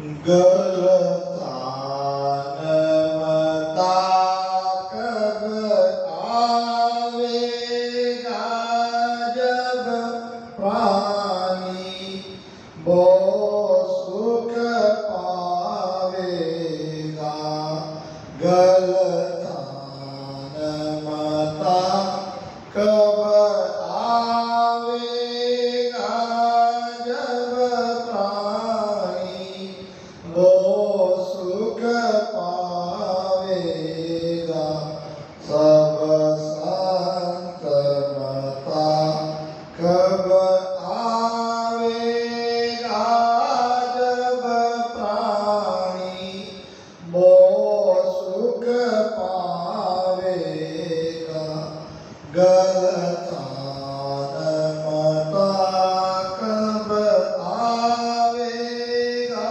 गलतान मता कब आवेगा जब प्राणी वो सुख पावेगा। गलतान मता कब आवेगा जब प्राणी वो सुख पावेगा। सब संत मता कब आवेगा जब प्राणी वो सुख पावेगा। गलतान मता कब आवेगा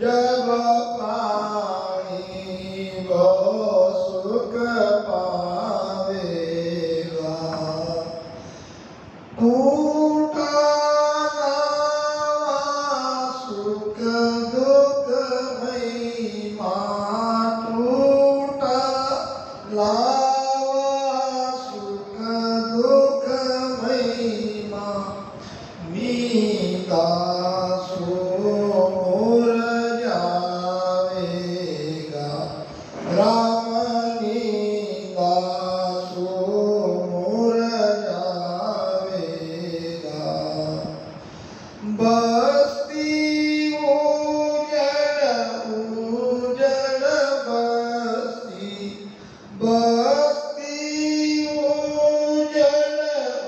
जब प्राणी वो सुख पावेगा। टूटा सुख दुख महिमा टूटा लावा सुख दुख महिमा नींदा मुर जावेगा। राम नींदा मुर जावेगा। बस्ती उजड़ उजड़ बस्ती बस्ती उजड़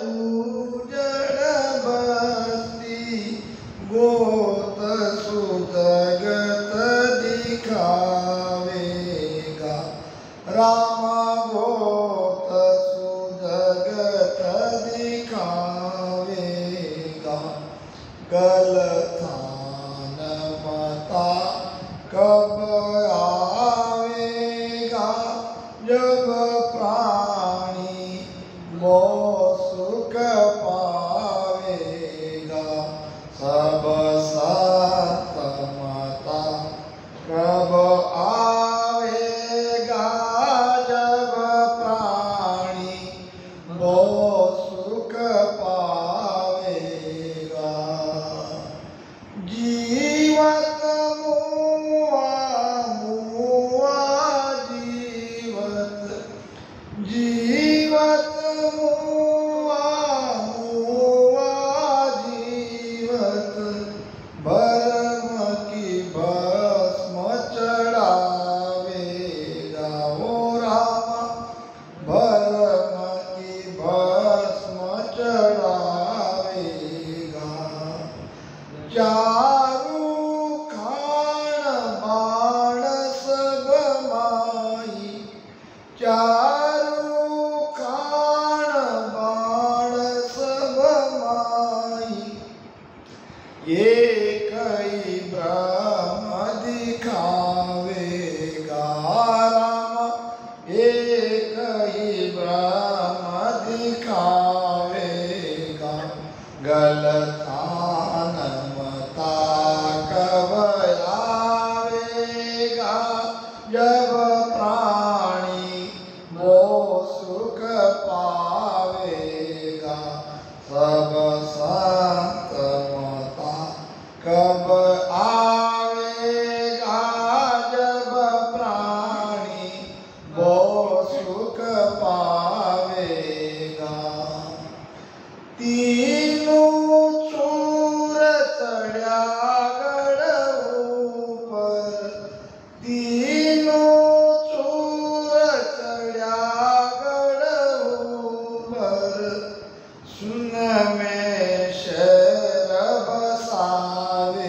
उजड़ बस्ती गोत सुजगत दिखावेगा। राम गोत सुजगत दिखावेगा। गलतान मता कब आवेगा जब प्राणी वो सुख पावेगा। सब संत मता कब आवेगा जब प्राणी वो सुख पावेगा। जीवत मुआ मुआ जीवत जीवत मुआ मुआ जीवत भरम की भस्म चढ़ावेगा। ओ राम भरम की भस्म चढ़ावेगा। चारू खान बाण सब माई चारू खान बाण सब माई एक ही ब्रह्म दिखावेगा। राम एक ही ब्रह्म दिखावेगा। गलतान मता कब आवेगा जब प्राणी वो सुख पावेगा। सब संत मता कब आवेगा जब प्राणी वो सुख पावेगा। तीनों चूर चढ़्या गढ़ ऊपर तीनों चूर चढ़्या गढ़ ऊपर सुन में शहर बसावेगा।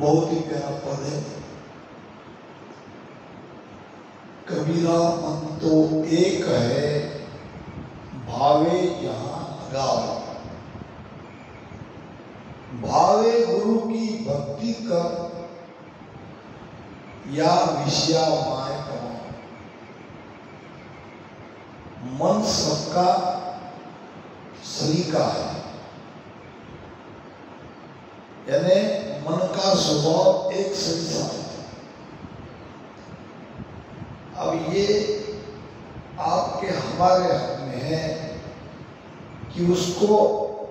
बहुत ही प्यारा पद है। कबीरा मन तो एक है, भावे जहां लगाओ। भावे गुरु की भक्ति कर, या विषया माय कमाओ। मन सबका सलीका है, यानी मन का स्वभाव एक सलीसा है। अब ये आपके हमारे हाथ में है कि उसको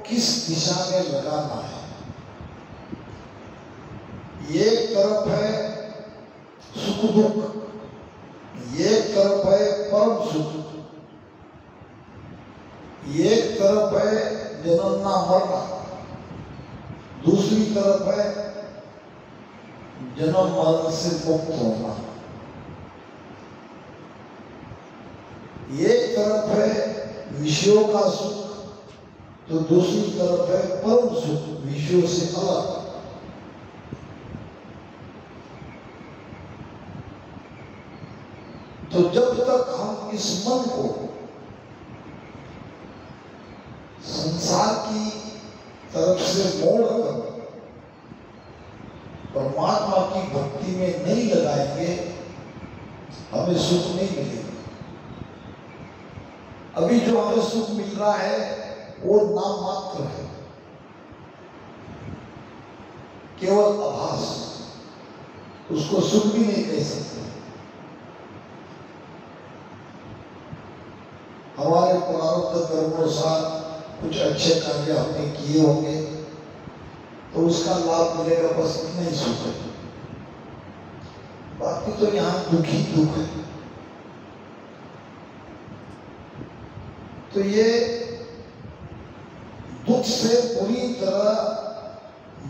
किस दिशा में लगाना है। एक तरफ है सुख दुख, एक तरफ है परम सुख, एक तरफ है जन्मना मरना, दूसरी तरफ है जन्म मरण से मुक्त होना। एक तरफ है विषयों का सुख, तो दूसरी तरफ है परम सुख, विषयों से अलग। तो जब तक हम इस मन को संसार की तरफ से मोड़कर परमात्मा की भक्ति में नहीं लगाएंगे, हमें सुख नहीं मिलेगा। अभी जो हमें सुख मिल रहा है वो नाम मात्र है, केवल आभास, उसको सुख भी नहीं कह सकते। हमारे प्रारब्ध कर्मानुसार कुछ अच्छे कार्य हमने किए होंगे तो उसका लाभ मिलेगा, बस इतना ही सुख है। बाकी तो यहाँ दुख ही दुख है। तो ये दुख से पूरी तरह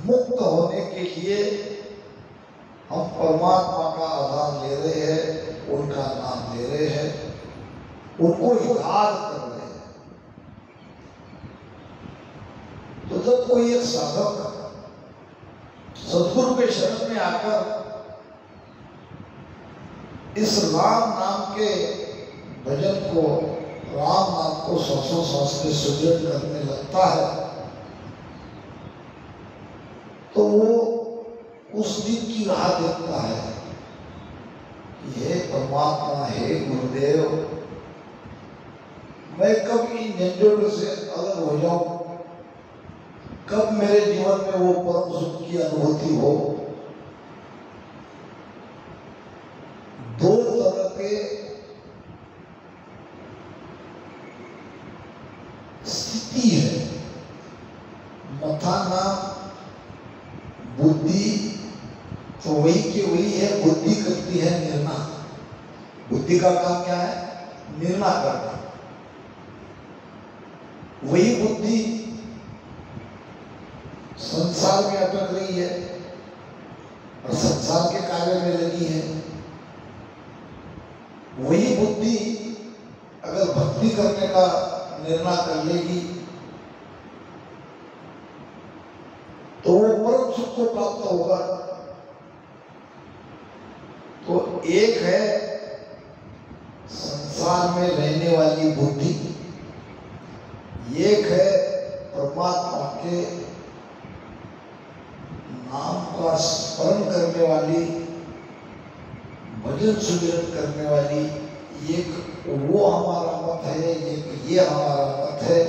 मुक्त होने के लिए हम परमात्मा का आधार ले रहे हैं, उनका नाम ले रहे हैं, उनको याद कर रहे हैं। तो जब कोई एक साधक सदगुरु के शरण में आकर इस राम नाम के भजन को, राम नाम को सांसों सांस में सुदृढ़ करने लगता है, तो वो उस दिन की राह देखता है। हे परमात्मा, हे गुरुदेव, मैं कब इन झंझटों से अलग हो जाऊं, कब मेरे जीवन में वो परम सुख की अनुभूति हो। दो तरह के स्थिति है, मथा नाम बुद्धि, तो वही की वही है। बुद्धि करती है निर्णय। बुद्धि का काम क्या है? निर्णय करना। वही बुद्धि संसार में अटक रही है और संसार के कार्य में लगी है। वही बुद्धि अगर भक्ति करने का निर्णय कर लेगी तो वो परम सुख को प्राप्त होगा। तो एक है संसार में रहने वाली बुद्धि, एक है परमात्मा के नाम का स्मरण करने वाली, भजन सुमिरन करने वाली। एक वो हमारा मत है, एक ये हमारा मत है।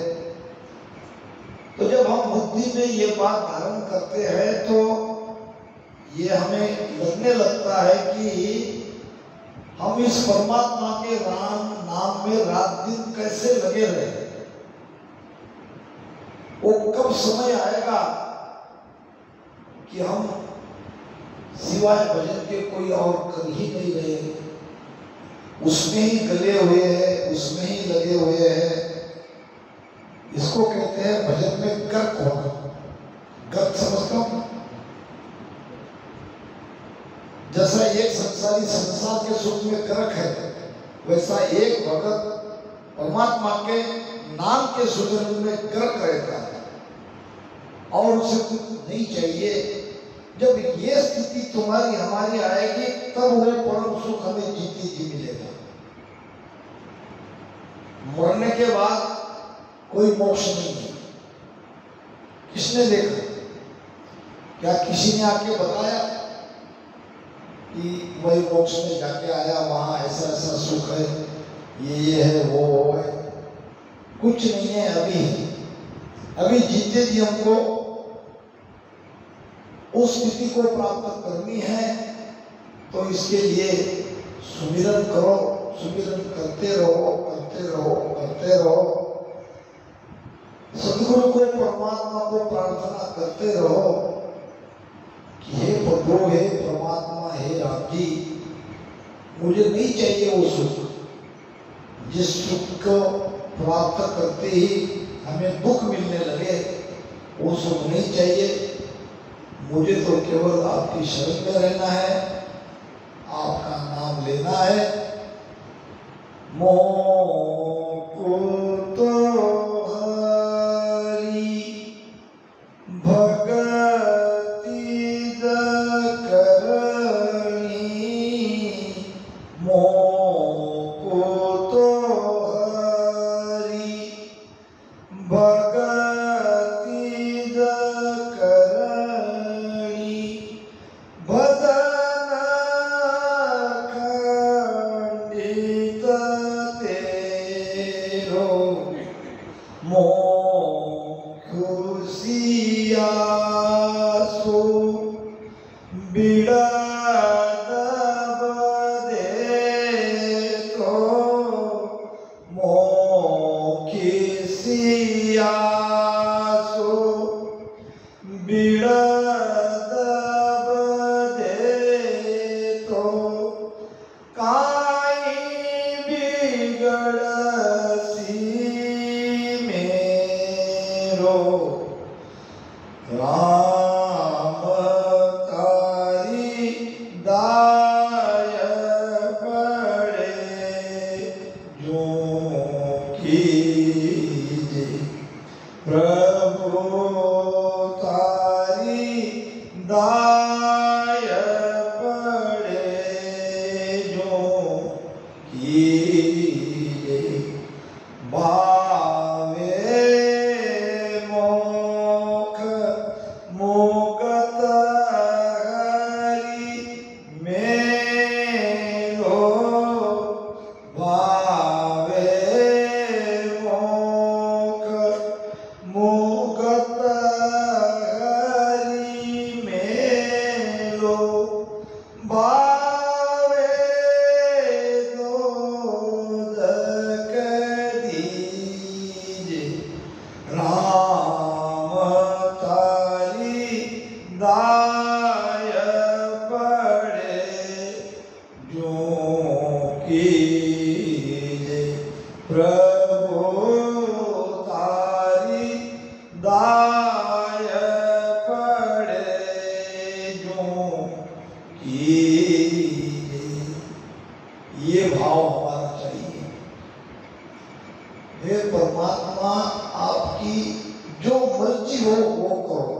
तो जब हम बुद्धि में ये बात धारण करते हैं तो ये हमें लगने लगता है कि हम इस परमात्मा के राम नाम में रात दिन कैसे लगे रहे। वो कब समय आएगा कि हम सिवाय भजन के कोई और कर ही नहीं रहे, उसमें ही गले हुए हैं, उसमें ही लगे हुए हैं। इसको कहते हैं भजन में गर्क होना। गर्क समझता हूं, जैसा एक संसारी संसार के सुख में गर्क है, वैसा एक भगत परमात्मा के नाम के सुमिरन में गर्क रहता है और उसे कुछ नहीं चाहिए, जब ये स्थिति तुम्हारी हमारी आएगी तब वो परम सुख हमें जीते जी मिलेगा। मरने के बाद कोई मोक्ष नहीं है। किसने देखा? क्या किसी ने आके बताया कि वही मोक्ष में जाके आया, वहां ऐसा ऐसा सुख है, ये है वो है? कुछ नहीं है। अभी जीते जी हमको उस स्थिति को प्राप्त करनी है, तो इसके लिए सुमिरन करो, सुमिरन करते रहो, करते रहो, करते रहो। सदगुरु को, परमात्मा को प्रार्थना करते रहो कि हे प्रभु, हे परमात्मा, हे राम जी, मुझे नहीं चाहिए वो सुख। जिस सुख को प्राप्त करते ही हमें दुख मिलने लगे, वो सुख नहीं चाहिए। मुझे तो केवल आपकी शरण में रहना है, आपका नाम लेना है। मोको तो हरि भगति करनी, मोको तो हरि भगति करनी, भजन खंडित तेरो मोखुसियासु बिड़द बदे तो मोखिसियासु बिड़द बदे तो काई बिगड़सी मेरो राम तारी दाय पड़े जो कीजे प्रभु तारी दाय पड़े जो कीजे भावे मोख मोगत हरि मेरो, भावे मोख मोगत हरि मेरो, भावे दोदक दीजे राम तारी दाय पड़े जो कीजे प्रभु तारी दाय पड़े जो कीजे। ये भाव हमारा चाहिए। हे परमात्मा, आपकी जो मर्जी हो वो करो,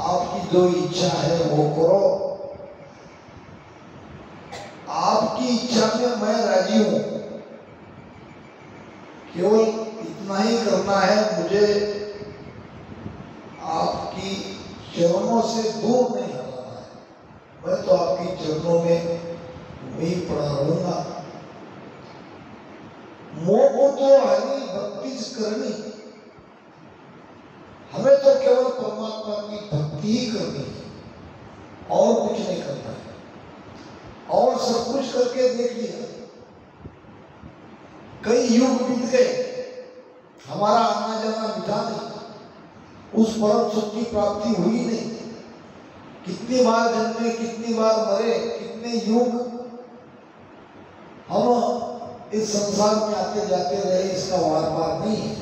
आपकी जो इच्छा है वो करो। आपकी इच्छा में मैं राजी हूं। केवल इतना ही करना है, मुझे आपकी चरणों से दूर नहीं हटाना है। मैं तो आपकी चरणों में वही पड़ा रहूंगा। मोको तो हरि भक्ति करनी, हमें तो केवल परमात्मा की भक्ति ही करनी है, और कुछ नहीं करना है। और सब कुछ करके देख लिया, कई युग बीत गए, हमारा आना जाना मिटा नहीं, उस परम सुख की प्राप्ति हुई नहीं। कितनी बार जन्मे, कितनी बार मरे, कितने युग हम इस संसार में आते जाते रहे, इसका वार पार नहीं है।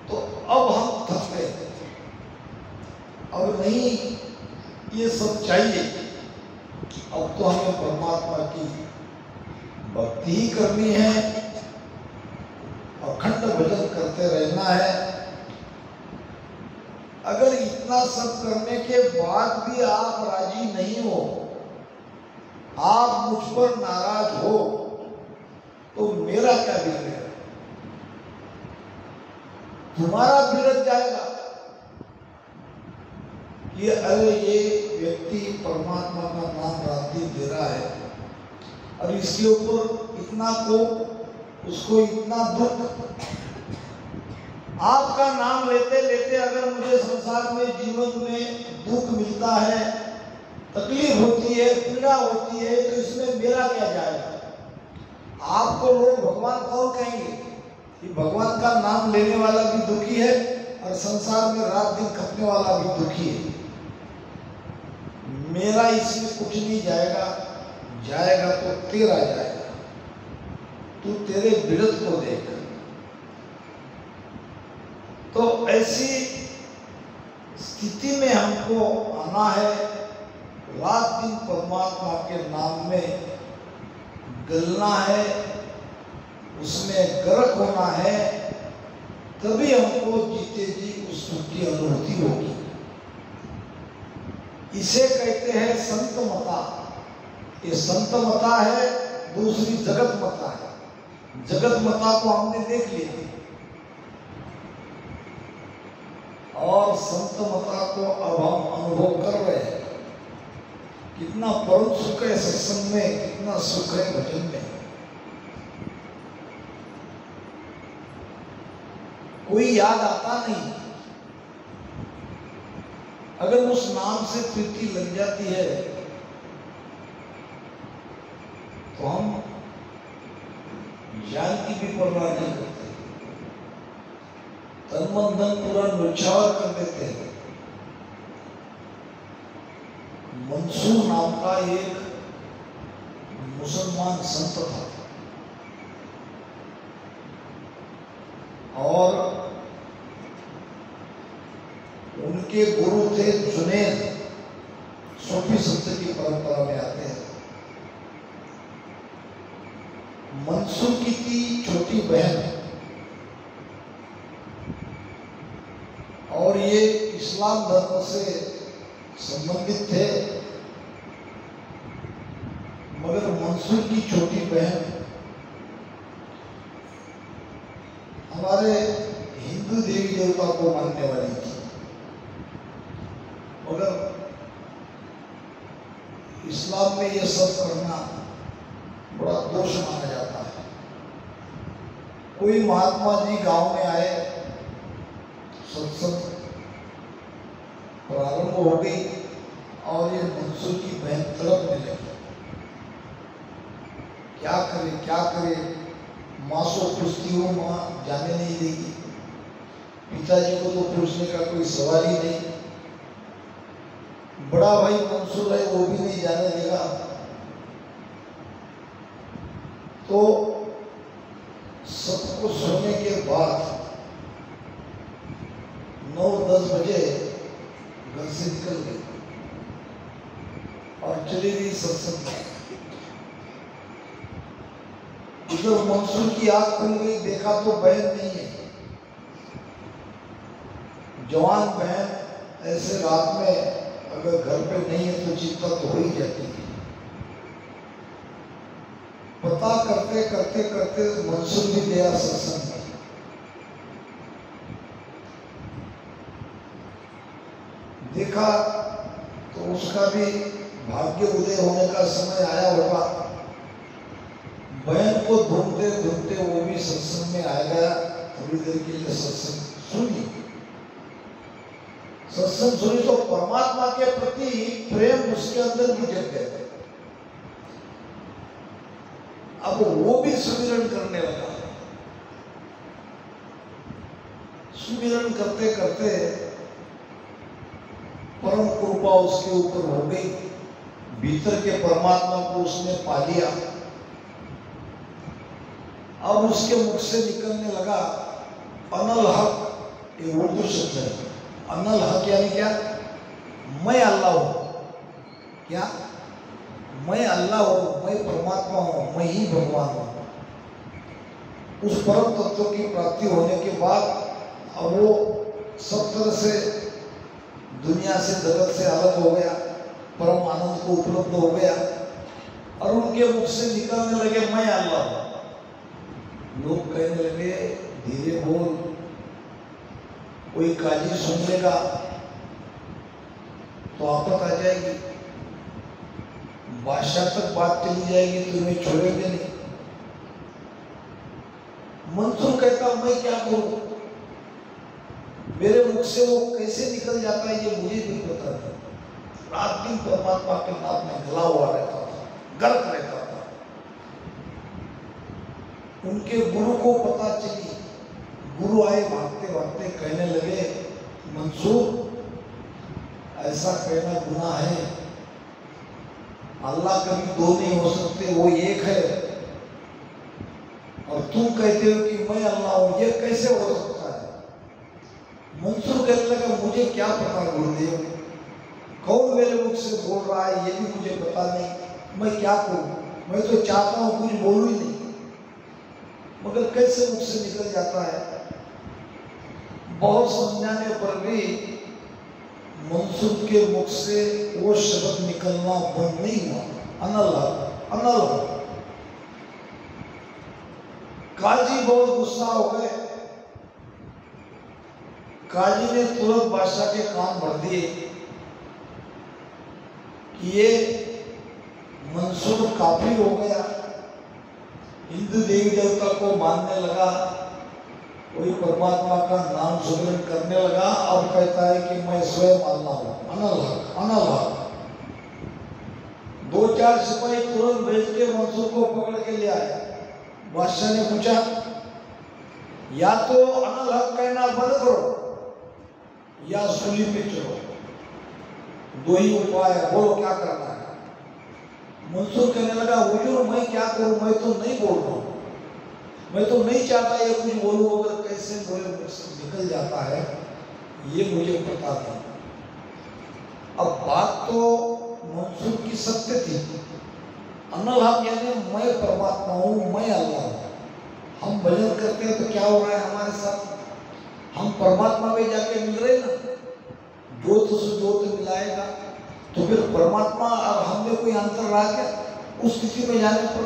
तो अब हम थक गए, अब नहीं ये सब चाहिए। अब तो हमें परमात्मा की भक्ति ही करनी है, अखंड भजन करते रहना है। इतना सब करने के बाद भी आप राजी नहीं हो, आप मुझ पर नाराज हो, तो मेरा क्या बिगड़ेगा? तुम्हारा बिगड़ जाएगा कि अरे ये व्यक्ति परमात्मा का नाम रात दिन दे रहा है और इसके ऊपर इतना कोप, उसको इतना दुख। आपका नाम लेते लेते अगर मुझे संसार में जीवन में दुख मिलता है, तकलीफ होती है, पीड़ा होती है, तो इसमें मेरा क्या जाएगा? आपको लोग भगवान कौन कहेंगे कि भगवान का नाम लेने वाला भी दुखी है और संसार में रात दिन खपने वाला भी दुखी है। मेरा इसमें कुछ नहीं जाएगा, जाएगा तो तेरा जाएगा। तू तेरे बिरद को देख। तो ऐसी स्थिति में हमको आना है, रात दिन परमात्मा के नाम में गलना है, उसमें गर्क होना है, तभी हमको जीते जी उस सुख की अनुभूति होगी। इसे कहते हैं संत मता। ये संत मता है, दूसरी जगत मता है। जगत मता को हमने देख लिया और संत मता को अब हम अनुभव कर रहे हैं। कितना परम सुख है सत्संग में, कितना सुख है भजन में। कोई याद आता नहीं, अगर उस नाम से प्रीति लग जाती है तो हम जान की भी परवाह नहीं करते, तन मन धन पूरा न्यौछावर कर देते हैं। मंसूर नाम का एक मुसलमान संत था और उनके गुरु थे जुनैद, सूफी संत की परंपरा में आते हैं। मंसूर की थी छोटी बहन और ये इस्लाम धर्म से संबंधित थे, मगर मंसूर की छोटी बहन हमारे हिंदू देवी देवता को मानने वाली थी, मगर इस्लाम में यह सब करना बड़ा दोष माना जाता है। कोई महात्मा जी गांव में आए, सत्संग प्रारंभ हो गई और ये मंसूर की बहन तड़पने लगी। क्या करे क्या करे, माँ सो पूछती हो, माँ जाने नहीं देगी, पिताजी को तो पूछने का कोई सवाल ही नहीं, बड़ा भाई मंसूर है वो भी नहीं जाने देगा। तो सब कुछ सुनने के बाद 9-10 बजे घर से निकल गई और चली गई सत्संग में। जब मंसूर की आंख खुल गई, देखा तो बहन नहीं है। जवान बहन ऐसे रात में अगर घर पे नहीं है तो चिंता तो हो ही जाती है। पता करते करते करते मंसूर भी गया सत्संग में। देखा तो उसका भी भाग्य उदय होने का समय आया होगा। बहन को ढूंढते ढूंढते वो भी सत्संग में आ गया। थोड़ी देर के लिए सत्संग सुनी, सत्संग सुनी तो परमात्मा के प्रति प्रेम उसके अंदर भी जग गया। अब वो भी सुमिरन करने लगा। सुमिरन करते करते परम कृपा उसके ऊपर हो गई। भीतर के परमात्मा को उसने पा लिया। अब उसके मुख से निकलने लगा अनल हक। ये उर्दू शब्द है। अनल हक यानी क्या? मैं अल्लाह हूं। क्या? मैं अल्लाह हूं, मैं परमात्मा हूं, मैं ही भगवान हूं। उस परम तत्व की प्राप्ति होने के बाद अब वो सब तरह से दुनिया से, जगत से अलग हो गया, परम आनंद को उपलब्ध हो गया और उनके मुख से निकलने लगे मैं अल्लाह हूं। लोग कहने लगे धीरे बोल, कोई काजी सुन लेगा तो आफत आ जाएगी, बादशाह तक बात चली जाएगी, तुम्हें छोड़ेंगे नहीं। मंसूर कहता मैं क्या करूं, मेरे मुख से वो कैसे निकल जाता है ये मुझे नहीं पता था। रात दिन परमात्मा के नाम में गला हुआ रहता था, गर्क रहता था। उनके गुरु को पता चली, गुरु आए भागते भागते कहने लगे मंसूर ऐसा कहना गुनाह है, अल्लाह कभी दो नहीं हो सकते, वो एक है और तुम कहते हो कि मैं अल्लाह हूं, ये कैसे हो सकता है। मंसूर कहने लगा मुझे क्या पता गुरुदेव, कौन मेरे मुख से बोल रहा है ये भी मुझे पता नहीं, मैं क्या करूं, मैं तो चाहता हूं कुछ बोलूं ही नहीं, मगर कैसे मुख से निकल जाता है। बहुत समझाने पर भी मंसूर के मुख से वो शब्द निकलना बंद नहीं हुआ, अनल्लाह अनल्लाह। काजी बहुत गुस्सा हो गए, काजी ने तुरंत बादशाह के कान भर दिए कि ये मंसूर काफी हो गया, हिंदू देवी देवता को मानने लगा, कोई परमात्मा का नाम सुमरन करने लगा और कहता है कि मैं स्वयं अल्लाह हूं, अनल्लाह अनल्लाह। दो चार सिपाही तुरंत भेज के मंसूर को पकड़ के ले आए। बादशाह ने पूछा या तो अनल्लाह कहना बंद करो या सूली पे चलो, दो ही उपाय है, बोलो क्या करना है। मंसूर कहने लगा हुजूर मैं क्या करूं, मैं तो नहीं बोल रहा हूं, मैं तो नहीं चाहता ये कुछ बोलूं, अगर कैसे मेरे मुख से निकल जाता है ये मुझे पता नहीं। अब बात तो मंसूर की सत्य थी, अनल्लाह यानी मैं परमात्मा हूं, मैं अल्लाह हूं। हम भजन करते हैं तो क्या हो रहा है हमारे साथ, हम परमात्मा में जाके मिल रहे ना, ज्योत से ज्योत मिलाएगा तो फिर परमात्मा और हम में कोई अंतर रहा क्या। उस स्थिति में जाने पर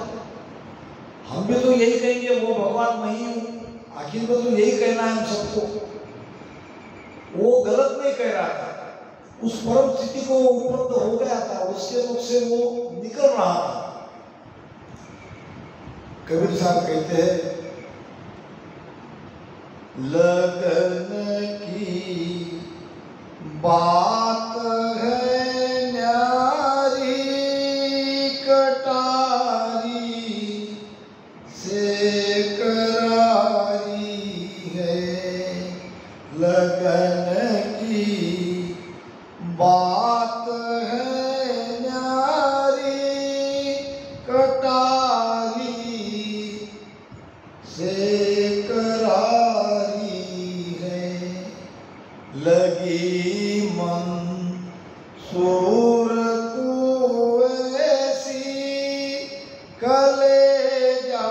हम भी तो यही कहेंगे वो भगवान मैं ही हूं, आखिर में तो यही कहना है हम सबको। वो गलत नहीं कह रहा था, उस परम स्थिति को उपलब्ध हो गया था, उसके मुख से वो निकल रहा था। कबीर साहब कहते हैं लगन की बात है न्यारी, कटारी से करारी है, लगन की बात है न्यारी, कटारी से करारी है, लगी मंसूर को ऐसी, कलेजा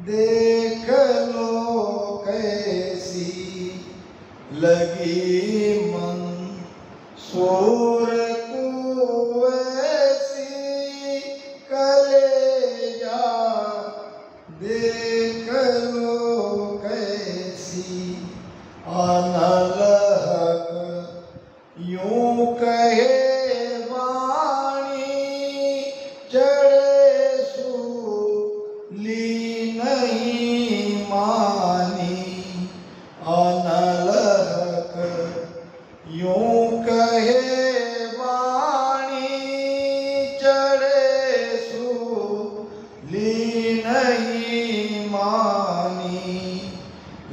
देख लो कैसी, लगी मंसूर को ऐसी, कलेजा देख लो कैसी, अनलहक यूं कहे वाणी, चढ़े सूली नहीं मानी, अनलहक यूं कहे वाणी, चढ़े सूली नहीं मानी,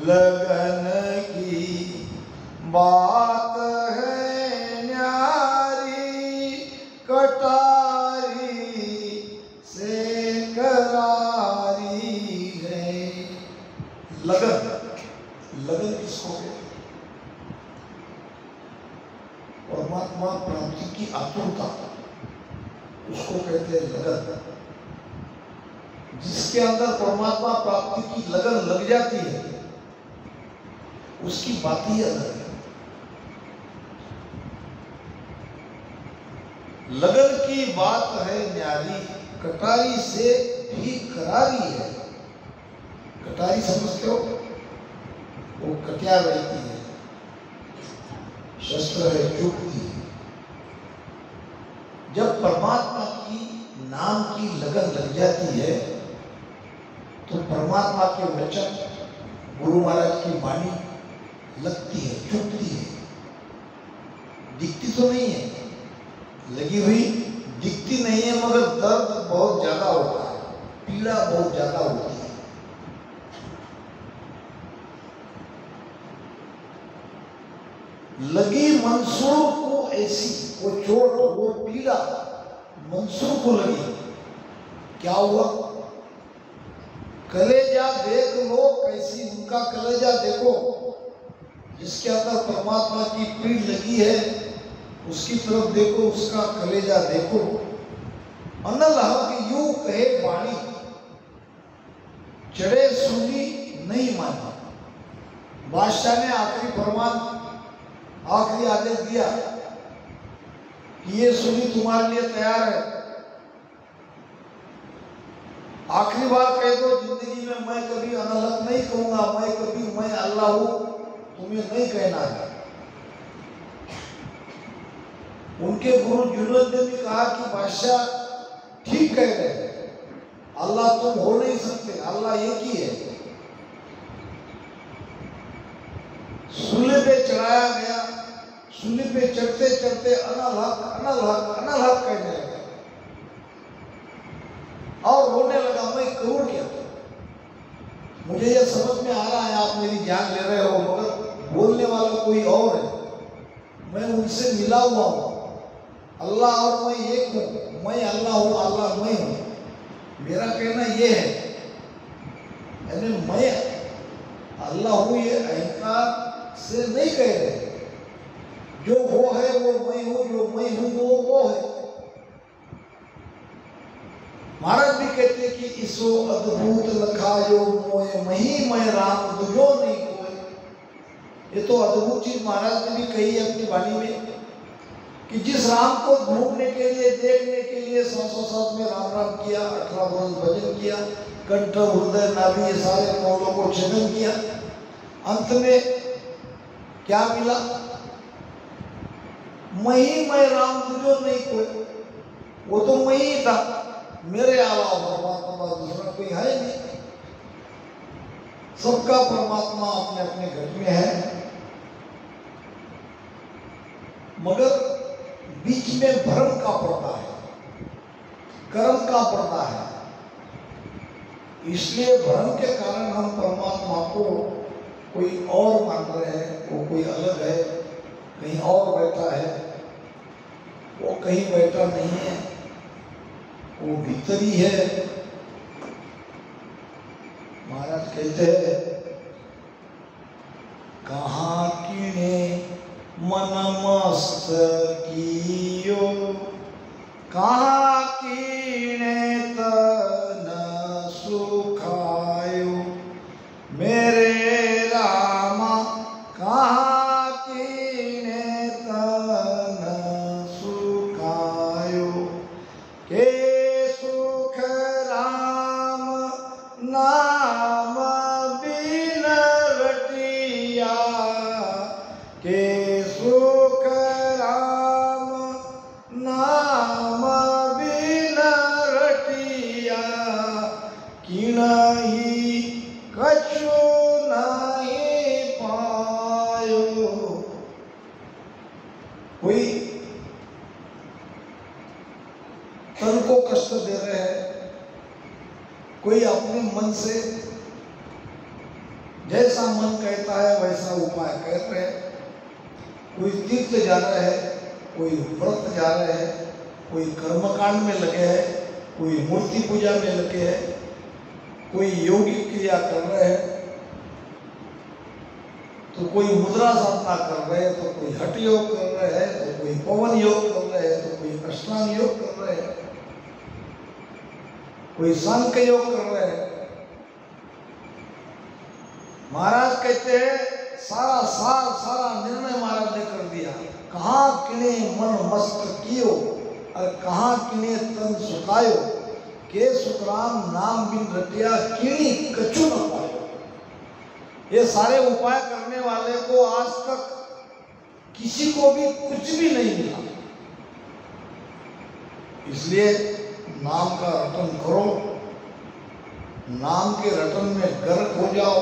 लगन की बात है न्यारी, कटारी से करारी है। लगन, लगन किसको है? परमात्मा प्राप्ति की आतुरता, उसको कहते हैं लगन। जिसके अंदर परमात्मा प्राप्ति की लगन लग जाती है उसकी बात ही अलग है। लगन की बात है न्यारी, कटारी से भी करारी है। कटारी समझते हो? वो कटिया रहती है, शस्त्र है, चुपती है। जब परमात्मा की नाम की लगन लग जाती है तो परमात्मा के वचन, गुरु महाराज की वाणी लगती है, चुपती है। दिखती तो नहीं है, लगी हुई दिखती नहीं है, मगर दर्द बहुत ज्यादा होता है, पीड़ा बहुत ज्यादा होती है। लगी मंसूर को ऐसी, वो चोट, वो पीड़ा मंसूर को लगी, क्या हुआ? कलेजा देख लो कैसी, उनका कलेजा देखो, जिसके अंदर परमात्मा की पीड़ लगी है उसकी तरफ देखो, उसका कलेजा देखो। अनल हक यूं कहे वाणी, चढ़े सुनी नहीं मानी। बादशाह ने आखिरी फरमान, आखिरी आदेश दिया कि ये सुनी तुम्हारे लिए तैयार है, आखिरी बार कह दो जिंदगी में, मैं कभी अनहद नहीं कहूंगा, मैं अल्लाह हूं, तुम्हें नहीं कहना है। उनके गुरु जुनैद ने कहा कि बादशाह ठीक कह रहे हैं, अल्लाह तुम हो नहीं सकते, अल्लाह एक ही है। सूले पे चढ़ाया गया, सूले पे चढ़ते चढ़ते अनल हक कहने लगा और रोने लगा, मैं करूं क्या? मुझे यह समझ में आ रहा है आप मेरी जान ले रहे हो, मगर बोलने वाला कोई और है, मैं उनसे मिला हुआ हूं, अल्लाह और मैं एक हूं, मैं अल्लाह हूं, अल्लाह मैं हूं। मेरा कहना यह है, यानी मैं अल्लाह हूं, ये अहंकार से नहीं कह रहे, जो वो है वो मैं हूं, जो मैं हूं वो है। महाराज भी कहते कि इसो अद्भुत लखायो मोय मही मैं राम दुजो नहीं कोई। ये तो अद्भुत चीज महाराज ने भी कही है अपनी वाणी में कि जिस राम को ढूंढने के लिए, देखने के लिए 707 में राम राम किया, 18 वर्ष भजन किया, कंठ हृदय नाभि ये सारे कौलों को छेदन किया, अंत में क्या मिला? मैं राम तुझो नहीं कोई। वो तो मैं ही था, मेरे अलावा परमात्मा दूसरा कोई है नहीं। सबका परमात्मा अपने अपने घर में है, मगर बीच में भ्रम का पर्दा है, कर्म का पर्दा है। इसलिए भ्रम के कारण हम परमात्मा को कोई और मान रहे हैं, वो कोई अलग है, कहीं और बैठा है, वो कहीं बैठा नहीं है, वो भीतर ही है। महाराज कहते हैं, कहाँ कीने मन मस्त कियो, कहाँ कीने तन सुखायो, मेरे रामा कहाँ कीने तन सुखायो, के सुख राम नाम बिन रटिया, के सुख राम नाम बिन रटिया, किनहि कछु नहीं पायो। कोई तन को कष्ट दे रहे हैं, कोई अपने मन से जैसा मन कहता है वैसा उपाय कर रहे हैं, कोई तीर्थ जा रहे हैं, कोई व्रत जा रहे हैं, कोई कर्मकांड में लगे हैं, कोई मूर्ति पूजा में लगे हैं, कोई योगिक क्रिया कर रहे हैं, तो कोई मुद्रा साधना कर रहे हैं, तो कोई हठ योग कर रहे हैं, तो कोई पवन योग कर रहे हैं, तो कोई अष्टांग योग कर रहे हैं, कोई सांख्य योग कर रहे हैं। महाराज कहते हैं सारा सार, सारा निर्णय महाराज ने कर दिया। कहाँ किने मन मस्त कियो, और कहाँ किने तन सुखायो, के सुखराम नाम बिन रटिया कीड़ी कछु न पायो। ये सारे उपाय करने वाले को आज तक किसी को भी कुछ भी नहीं मिला। इसलिए नाम का रटन करो, नाम के रटन में गर्क हो जाओ,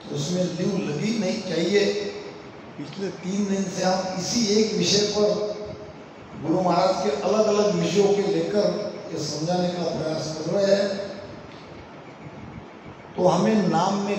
तो उसमें लीव लगी नहीं चाहिए। पिछले 3 दिन से हम इसी एक विषय पर गुरु महाराज के अलग अलग विषयों के लेकर ये समझाने का प्रयास कर रहे हैं। तो हमें नाम में